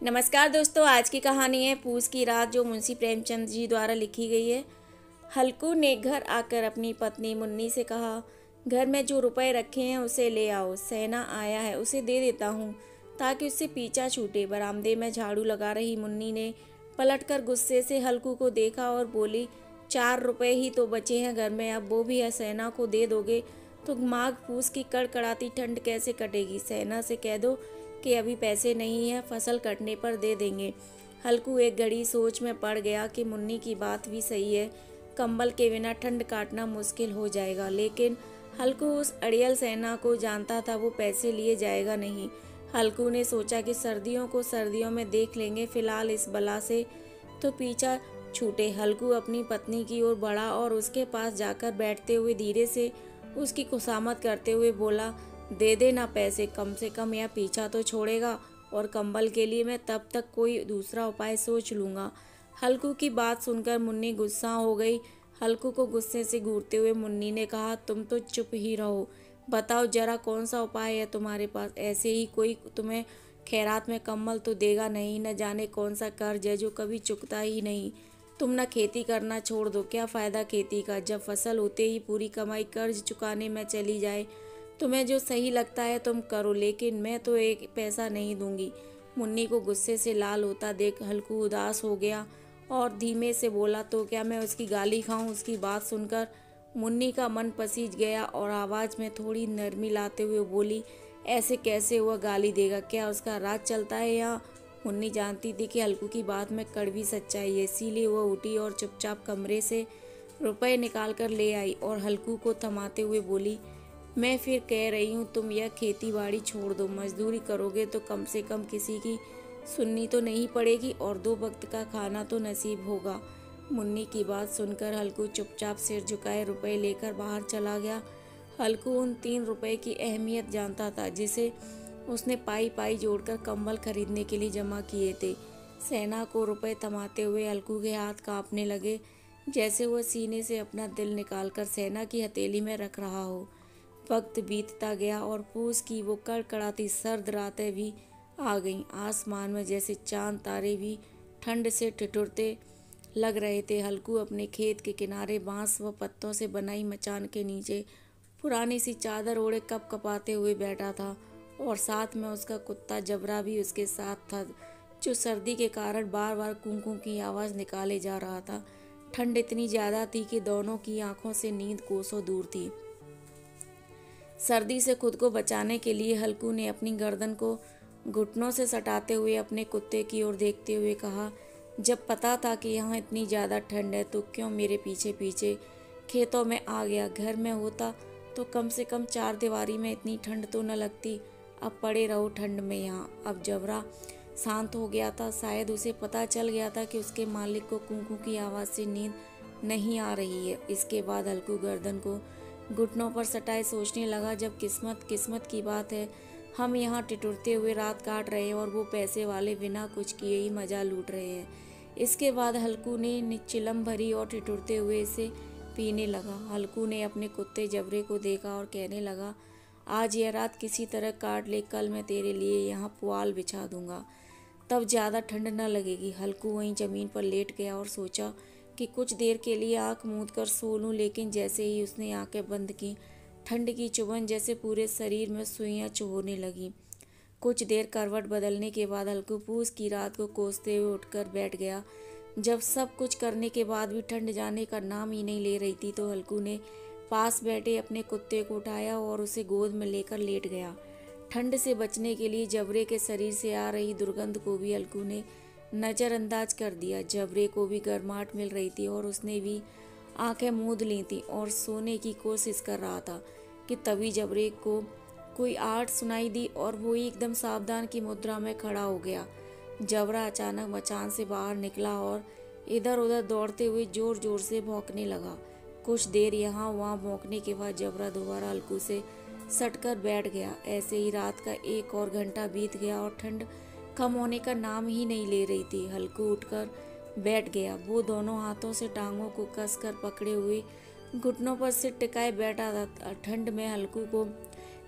नमस्कार दोस्तों, आज की कहानी है पूस की रात, जो मुंशी प्रेमचंद जी द्वारा लिखी गई है। हल्कू ने घर आकर अपनी पत्नी मुन्नी से कहा, घर में जो रुपए रखे हैं उसे ले आओ। सेना आया है, उसे दे देता हूँ ताकि उससे पीछा छूटे। बरामदे में झाड़ू लगा रही मुन्नी ने पलटकर गुस्से से हल्कू को देखा और बोली, 4 रुपए ही तो बचे हैं घर में, अब वो भी है सेना को दे दोगे तो माघ पूस की कड़कड़ाती ठंड कैसे कटेगी। सेना से कह दो कि अभी पैसे नहीं है, फसल कटने पर दे देंगे। हल्कू एक घड़ी सोच में पड़ गया कि मुन्नी की बात भी सही है, कंबल के बिना ठंड काटना मुश्किल हो जाएगा। लेकिन हल्कू उस अड़ियल सेना को जानता था, वो पैसे लिए जाएगा नहीं। हल्कू ने सोचा कि सर्दियों को सर्दियों में देख लेंगे, फिलहाल इस बला से तो पीछा छूटे। हल्कू अपनी पत्नी की ओर बढ़ा और उसके पास जाकर बैठते हुए धीरे से उसकी खुशामद करते हुए बोला, दे देना पैसे, कम से कम यह पीछा तो छोड़ेगा, और कंबल के लिए मैं तब तक कोई दूसरा उपाय सोच लूँगा। हल्कू की बात सुनकर मुन्नी गुस्सा हो गई। हल्कू को गुस्से से घूरते हुए मुन्नी ने कहा, तुम तो चुप ही रहो, बताओ जरा कौन सा उपाय है तुम्हारे पास। ऐसे ही कोई तुम्हें खैरात में कंबल तो देगा नहीं, न जाने कौन सा कर्ज है जो कभी चुकता ही नहीं। तुम न खेती करना छोड़ दो, क्या फ़ायदा खेती का, जब फसल होते ही पूरी कमाई कर्ज चुकाने में चली जाए। तुम्हें जो सही लगता है तुम करो, लेकिन मैं तो एक पैसा नहीं दूंगी। मुन्नी को गुस्से से लाल होता देख हल्कू उदास हो गया और धीमे से बोला, तो क्या मैं उसकी गाली खाऊं। उसकी बात सुनकर मुन्नी का मन पसीज गया और आवाज़ में थोड़ी नरमी लाते हुए बोली, ऐसे कैसे हुआ गाली देगा, क्या उसका राज चलता है यहाँ। मुन्नी जानती थी कि हल्कू की बात में कड़वी सच्चाई है, इसीलिए वह उठी और चुपचाप कमरे से रुपए निकाल कर ले आई और हल्कू को थमाते हुए बोली, मैं फिर कह रही हूँ तुम यह खेती बाड़ी छोड़ दो, मजदूरी करोगे तो कम से कम किसी की सुननी तो नहीं पड़ेगी और 2 वक्त का खाना तो नसीब होगा। मुन्नी की बात सुनकर हल्कू चुपचाप सिर झुकाए रुपए लेकर बाहर चला गया। हल्कू उन 3 रुपए की अहमियत जानता था जिसे उसने पाई पाई जोड़कर कंबल खरीदने के लिए जमा किए थे। सेना को रुपए थमाते हुए हल्कू के हाथ कांपने लगे, जैसे वह सीने से अपना दिल निकालकर सेना की हथेली में रख रहा हो। वक्त बीतता गया और पूस की वो कड़कड़ाती सर्द रातें भी आ गईं। आसमान में जैसे चांद तारे भी ठंड से ठिठुरते लग रहे थे। हल्कू अपने खेत के किनारे बांस व पत्तों से बनाई मचान के नीचे पुरानी सी चादर ओढ़े कप कपाते हुए बैठा था और साथ में उसका कुत्ता जबरा भी उसके साथ था, जो सर्दी के कारण बार बार कूं कूं की आवाज़ निकाले जा रहा था। ठंड इतनी ज़्यादा थी कि दोनों की आंखों से नींद कोसों दूर थी। सर्दी से खुद को बचाने के लिए हल्कू ने अपनी गर्दन को घुटनों से सटाते हुए अपने कुत्ते की ओर देखते हुए कहा, जब पता था कि यहाँ इतनी ज़्यादा ठंड है तो क्यों मेरे पीछे पीछे खेतों में आ गया। घर में होता तो कम से कम 4 दीवारी में इतनी ठंड तो न लगती। अब पड़े रहो ठंड में यहाँ। अब जबरा शांत हो गया था, शायद उसे पता चल गया था कि उसके मालिक को कूकू की आवाज़ से नींद नहीं आ रही है। इसके बाद हल्कू गर्दन को घुटनों पर सटाए सोचने लगा, जब किस्मत किस्मत की बात है, हम यहाँ टिटुरते हुए रात काट रहे हैं और वो पैसे वाले बिना कुछ किए ही मजा लूट रहे हैं। इसके बाद हल्कू ने चिलम भरी और टिटुरते हुए इसे पीने लगा। हल्कू ने अपने कुत्ते जबरे को देखा और कहने लगा, आज यह रात किसी तरह काट ले, कल मैं तेरे लिए यहाँ पुआल बिछा दूंगा, तब ज़्यादा ठंड न लगेगी। हल्कू वहीं ज़मीन पर लेट गया और सोचा कि कुछ देर के लिए आंख मूंद कर सो लूं, लेकिन जैसे ही उसने आंखें बंद की, ठंड की चुभन जैसे पूरे शरीर में सुइयां चुभने लगी। कुछ देर करवट बदलने के बाद हल्कू पूस की रात को कोसते हुए उठकर बैठ गया। जब सब कुछ करने के बाद भी ठंड जाने का नाम ही नहीं ले रही थी, तो हल्कू ने पास बैठे अपने कुत्ते को उठाया और उसे गोद में लेकर लेट गया। ठंड से बचने के लिए जबरे के शरीर से आ रही दुर्गंध को भी हल्कू ने नज़रअंदाज कर दिया। जबरे को भी गर्माहट मिल रही थी और उसने भी आंखें मूंद ली थी और सोने की कोशिश कर रहा था कि तभी जबरे को कोई आहट सुनाई दी और वो एकदम सावधान की मुद्रा में खड़ा हो गया। जबरा अचानक मचान से बाहर निकला और इधर उधर दौड़ते हुए जोर जोर से भौंकने लगा। कुछ देर यहाँ वहाँ भौंकने के बाद जबरा दोबारा हल्कू से सटकर बैठ गया। ऐसे ही रात का 1 और घंटा बीत गया और ठंड कम होने का नाम ही नहीं ले रही थी। हल्कू उठकर बैठ गया। वो दोनों हाथों से टांगों को कसकर पकड़े हुए घुटनों पर सिर टिकाए बैठा था। ठंड में हल्कू को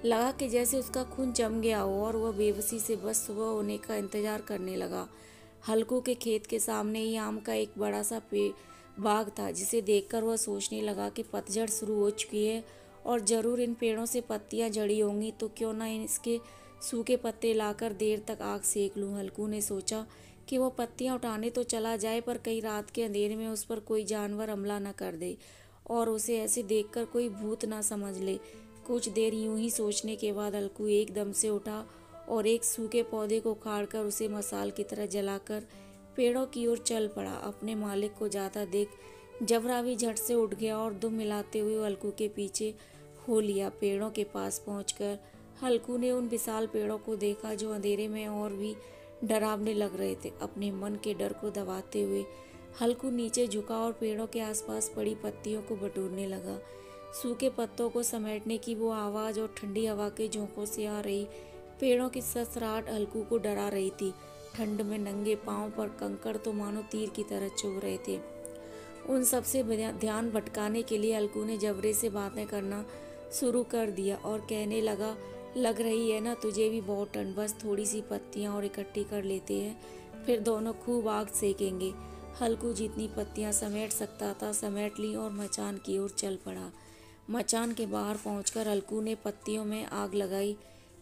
लगा कि जैसे उसका खून जम गया हो और वह बेबसी से बस सुबह होने का इंतजार करने लगा। हल्कू के खेत के सामने ही आम का एक बड़ा सा बाग था, जिसे देखकर वह सोचने लगा कि पतझड़ शुरू हो चुकी है और ज़रूर इन पेड़ों से पत्तियां झड़ी होंगी, तो क्यों ना इसके सूखे पत्ते लाकर देर तक आग सेक लूं। हल्कू ने सोचा कि वह पत्तियां उठाने तो चला जाए, पर कहीं रात के अंधेरे में उस पर कोई जानवर हमला न कर दे और उसे ऐसे देखकर कोई भूत ना समझ ले। कुछ देर यूं ही सोचने के बाद हल्कू एकदम से उठा और एक सूखे पौधे को उखाड़कर उसे मसाल की तरह जलाकर पेड़ों की ओर चल पड़ा। अपने मालिक को जाता देख जबरा भी झट से उठ गया और दुम मिलाते हुए हल्कू के पीछे हो लिया। पेड़ों के पास पहुंचकर हल्कू ने उन विशाल पेड़ों को देखा जो अंधेरे में और भी डरावने लग रहे थे। अपने मन के डर को दबाते हुए हल्कू नीचे झुका और पेड़ों के आसपास पड़ी पत्तियों को बटोरने लगा। सूखे पत्तों को समेटने की वो आवाज़ और ठंडी हवा के झोंकों से आ रही पेड़ों की ससराहट हल्कू को डरा रही थी। ठंड में नंगे पांव पर कंकड़ तो मानो तीर की तरह चुभ रहे थे। उन सबसे ध्यान भटकाने के लिए हल्कू ने जबरे से बातें करना शुरू कर दिया और कहने लगा, लग रही है ना तुझे भी बहुत ठंड, बस थोड़ी सी पत्तियां और इकट्ठी कर लेते हैं, फिर दोनों खूब आग सेकेंगे। हल्कू जितनी पत्तियां समेट सकता था समेट ली और मचान की ओर चल पड़ा। मचान के बाहर पहुंचकर हल्कू ने पत्तियों में आग लगाई।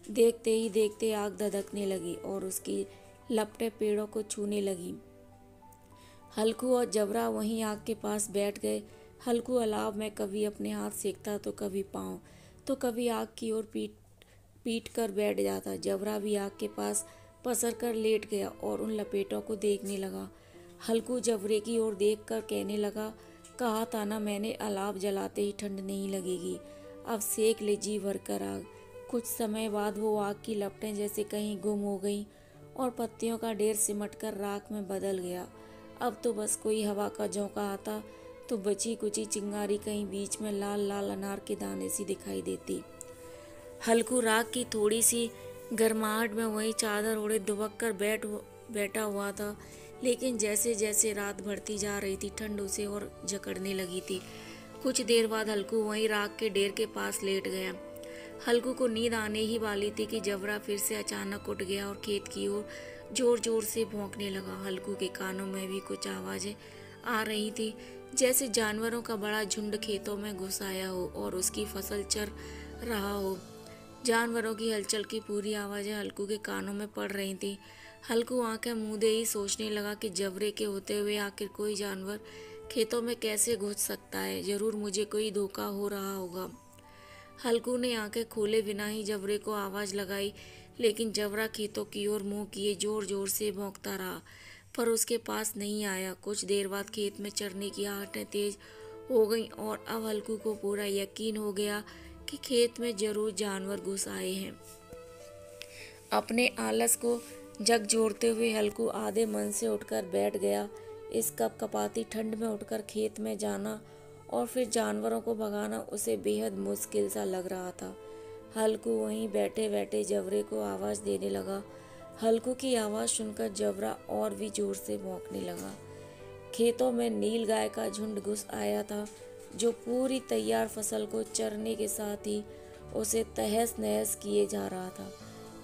देखते ही देखते आग धधकने लगी और उसकी लपटें पेड़ों को छूने लगी। हल्कू और जबरा वहीं आग के पास बैठ गए। हल्कू अलाव में कभी अपने हाथ सेकता तो कभी पाँव, तो कभी आग की ओर पीट पीट कर बैठ जाता। जबरा भी आग के पास पसर कर लेट गया और उन लपेटों को देखने लगा। हल्कू जबरे की ओर देखकर कहने लगा, कहा था ना मैंने, अलाव जलाते ही ठंड नहीं लगेगी, अब सेक ले जी भर कर आग। कुछ समय बाद वो आग की लपटें जैसे कहीं गुम हो गईं और पत्तियों का ढेर सिमटकर राख में बदल गया। अब तो बस कोई हवा का झोंका आता तो बची कुची चिंगारी कहीं बीच में लाल लाल अनार के दाने सी दिखाई देती। हल्कू राख की थोड़ी सी गर्माहट में वहीं चादर ओढ़े दुबक कर बैठा हुआ था, लेकिन जैसे जैसे रात बढ़ती जा रही थी ठंड उसे और जकड़ने लगी थी। कुछ देर बाद हल्कू वहीं राख के ढेर के पास लेट गया। हल्कू को नींद आने ही वाली थी कि जबरा फिर से अचानक उठ गया और खेत की ओर जोर जोर से भौंकने लगा। हल्कू के कानों में भी कुछ आवाजें आ रही थी, जैसे जानवरों का बड़ा झुंड खेतों में घुस आया हो और उसकी फसल चर रहा हो। जानवरों की हलचल की पूरी आवाजें हल्कू के कानों में पड़ रही थी। हल्कू आंखें मूंदे ही सोचने लगा कि जबरे के होते हुए आखिर कोई जानवर खेतों में कैसे घुस सकता है, जरूर मुझे कोई धोखा हो रहा होगा। हल्कू ने आंखें खोले बिना ही जबरे को आवाज लगाई, लेकिन जबरा खेतों की ओर मुंह किए जोर जोर से भौंकता रहा, पर उसके पास नहीं आया। कुछ देर बाद खेत में चरने की आहटें तेज हो गईं और अब हल्कू को पूरा यकीन हो गया कि खेत में जरूर जानवर घुस आए हैं। अपने आलस को झकझोरते हुए हल्कू आधे मन से उठकर बैठ गया। इस कपकपाती ठंड में उठकर खेत में जाना और फिर जानवरों को भगाना उसे बेहद मुश्किल सा लग रहा था। हल्कू वहीं बैठे बैठे जबरे को आवाज़ देने लगा। हल्कू की आवाज़ सुनकर जबरा और भी जोर से भौंकने लगा। खेतों में नील गाय का झुंड घुस आया था, जो पूरी तैयार फसल को चरने के साथ ही उसे तहस नहस किए जा रहा था।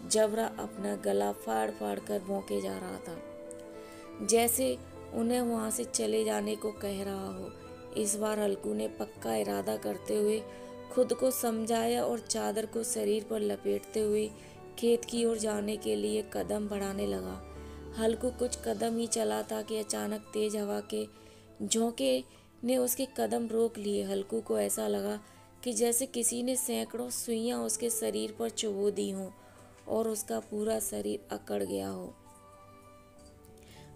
जबरा अपना गला फाड़ फाड़ कर भौंके जा रहा था, जैसे उन्हें वहां से चले जाने को कह रहा हो। इस बार हल्कू ने पक्का इरादा करते हुए खुद को समझाया और चादर को शरीर पर लपेटते हुए खेत की ओर जाने के लिए कदम बढ़ाने लगा। हल्कू कुछ कदम ही चला था कि अचानक तेज हवा के झोंके ने उसके कदम रोक लिए। हल्कू को ऐसा लगा कि जैसे किसी ने सैकड़ों सुइयां उसके शरीर पर चुभो दी हों और उसका पूरा शरीर अकड़ गया हो।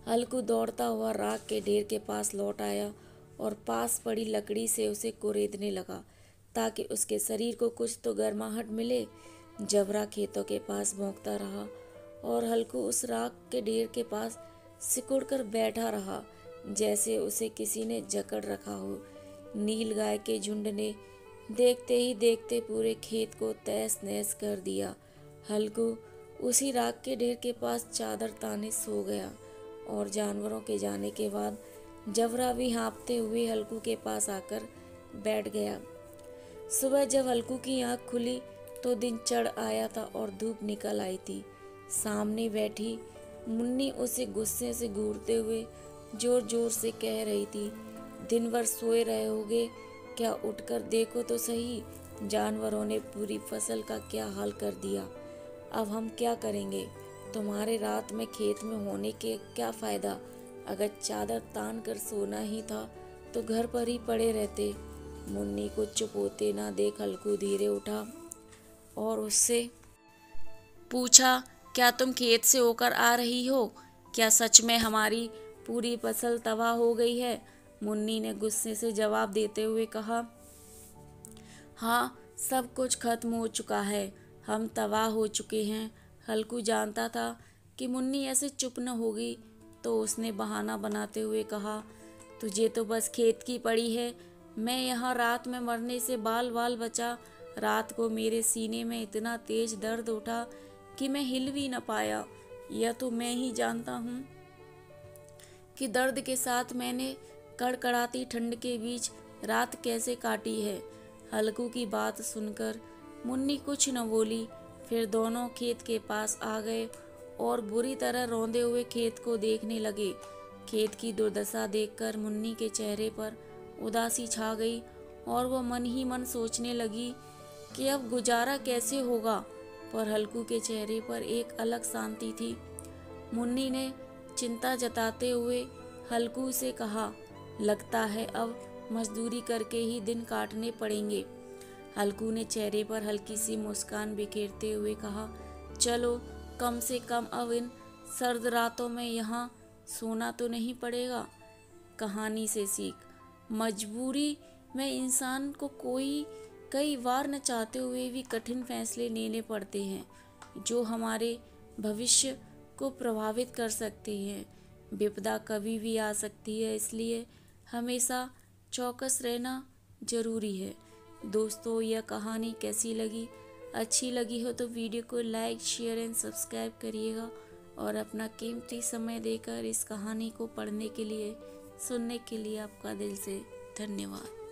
हल्कू दौड़ता हुआ राख के ढेर के पास लौट आया और पास पड़ी लकड़ी से उसे कुरेदने लगा, ताकि उसके शरीर को कुछ तो गर्माहट मिले। जबरा खेतों के पास भौंकता रहा और हल्कू उस राख के ढेर के पास सिकुड़ कर बैठा रहा, जैसे उसे किसी ने जकड़ रखा हो। नील गाय के झुंड ने देखते ही देखते पूरे खेत को तहस नहस कर दिया। हल्कू उसी राख के ढेर के पास चादर ताने सो गया और जानवरों के जाने के बाद जबरा भी हाँफते हुए हल्कू के पास आकर बैठ गया। सुबह जब हल्कू की आँख खुली तो दिन चढ़ आया था और धूप निकल आई थी। सामने बैठी मुन्नी उसे गुस्से से घूरते हुए जोर जोर से कह रही थी, दिन भर सोए रहे होगे क्या, उठकर देखो तो सही, जानवरों ने पूरी फसल का क्या हाल कर दिया। अब हम क्या करेंगे, तुम्हारे रात में खेत में होने के क्या फ़ायदा। अगर चादर तान कर सोना ही था तो घर पर ही पड़े रहते। मुन्नी को चुप होते ना देख हल्कू धीरे उठा और उससे पूछा, क्या तुम खेत से होकर आ रही हो? क्या सच में हमारी पूरी फसल तबाह हो गई है? मुन्नी ने गुस्से से जवाब देते हुए कहा, हाँ, सब कुछ खत्म हो चुका है, हम तबाह हो चुके हैं। हल्कू जानता था कि मुन्नी ऐसे चुप न होगी, तो उसने बहाना बनाते हुए कहा, तुझे तो बस खेत की पड़ी है, मैं यहाँ रात में मरने से बाल बाल बचा। रात को मेरे सीने में इतना तेज दर्द उठा कि मैं हिल भी न पाया। यह तो मैं ही जानता हूँ कि दर्द के साथ मैंने कड़कड़ाती ठंड के बीच रात कैसे काटी है। हल्कू की बात सुनकर मुन्नी कुछ न बोली। फिर दोनों खेत के पास आ गए और बुरी तरह रौंदे हुए खेत को देखने लगे। खेत की दुर्दशा देखकर मुन्नी के चेहरे पर उदासी छा गई और वह मन ही मन सोचने लगी कि अब गुजारा कैसे होगा। पर हल्कू के चेहरे पर एक अलग शांति थी। मुन्नी ने चिंता जताते हुए हल्कू से कहा, लगता है अब मजदूरी करके ही दिन काटने पड़ेंगे। हल्कू ने चेहरे पर हल्की सी मुस्कान बिखेरते हुए कहा, चलो कम से कम अब इन सर्द रातों में यहाँ सोना तो नहीं पड़ेगा। कहानी से सीख, मजबूरी में इंसान को कई बार न चाहते हुए भी कठिन फैसले लेने पड़ते हैं जो हमारे भविष्य को प्रभावित कर सकते हैं। विपदा कभी भी आ सकती है, इसलिए हमेशा चौकस रहना जरूरी है। दोस्तों, यह कहानी कैसी लगी? अच्छी लगी हो तो वीडियो को लाइक, शेयर एंड सब्सक्राइब करिएगा और अपना कीमती समय देकर इस कहानी को पढ़ने के लिए, सुनने के लिए आपका दिल से धन्यवाद।